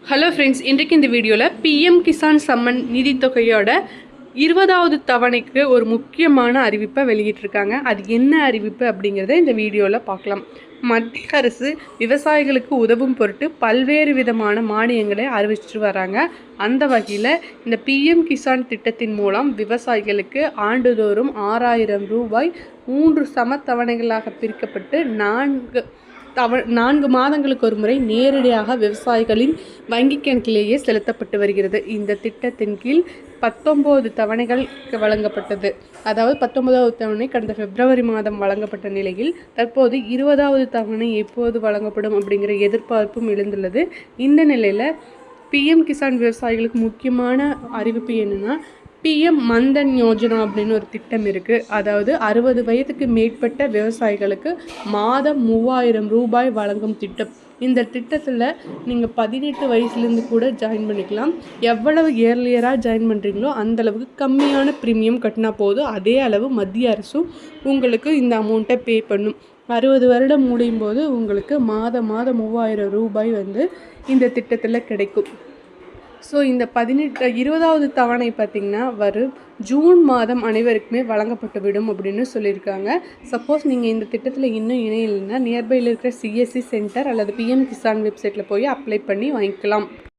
Hello friends, இன்றைக்கு இந்த வீடியோவில் பிஎம் கிசான் சம்மன் நிதி தொகையோட 20வது தவணைக்கு ஒரு முக்கியமான அறிவிப்பை வெளியிட்டிருக்காங்க. அது என்ன அறிவிப்பு அப்படிங்கிறத இந்த வீடியோவில் பார்க்கலாம். மத்திய அரசு விவசாயிகளுக்கு உதவும் பொருட்டு பல்வேறு விதமான மானியங்களை அறிவிச்சிட்டு வராங்க. அந்த வகையில் இந்த பிஎம் கிசான் திட்டத்தின் மூலம் விவசாயிகளுக்கு ஆண்டுதோறும் 6000 ரூபாய் 3 சம தவணைகளாக பிரிக்கப்பட்டு 4 மாதங்களுக்கு ஒரு முறை நேரடியாக விவசாயிகளின் வங்கி கணக்கிலேயே செலுத்தப்பட்டு வருகிறது. இந்த திட்டத்தின் கீழ் 19 தவணைகள் வழங்கப்பட்டது. அதாவது 19வது தவணை கடந்த பிப்ரவரி மாதம் வழங்கப்பட்ட நிலையில் தற்போது 20வது தவணை எப்போது வழங்கப்படும் அப்படிங்கிற எதிர்பார்ப்பும் எழுந்துள்ளது. இந்த நிலையில் பிஎம் கிசான் விவசாயிகளுக்கு முக்கியமான அறிவிப்பு என்னென்னா, பிஎம் மன்தன் யோஜனா அப்படின்னு ஒரு திட்டம் இருக்குது. அதாவது 60 வயதுக்கு மேற்பட்ட விவசாயிகளுக்கு மாதம் 3000 ரூபாய் வழங்கும் திட்டம். இந்த திட்டத்தில் நீங்கள் 18 வயசுலேருந்து கூட ஜாயின் பண்ணிக்கலாம். எவ்வளவு ஏர்லியராக ஜாயின் பண்ணுறீங்களோ அந்தளவுக்கு கம்மியான ப்ரீமியம் கட்டினா போதும். அதே அளவு மத்திய அரசும் உங்களுக்கு இந்த அமௌண்ட்டை பே பண்ணும். 60 வருடம் முடியும் போது உங்களுக்கு மாதம் 3000 ரூபாய் இந்த திட்டத்தில் கிடைக்கும். ஸோ இந்த 20வது தவணை பார்த்திங்கன்னா வரும் ஜூன் மாதம் அனைவருக்குமே வழங்கப்பட்டு விடும் அப்படின்னு சொல்லியிருக்காங்க. சப்போஸ் நீங்கள் இந்த திட்டத்தில் இன்னும் இணையலைன்னா நியர்பையில் இருக்கிற சிஎஸ்சி சென்டர் அல்லது பிஎம் கிசான் வெப்சைட்டில் போய் அப்ளை பண்ணி வாங்கிக்கலாம்.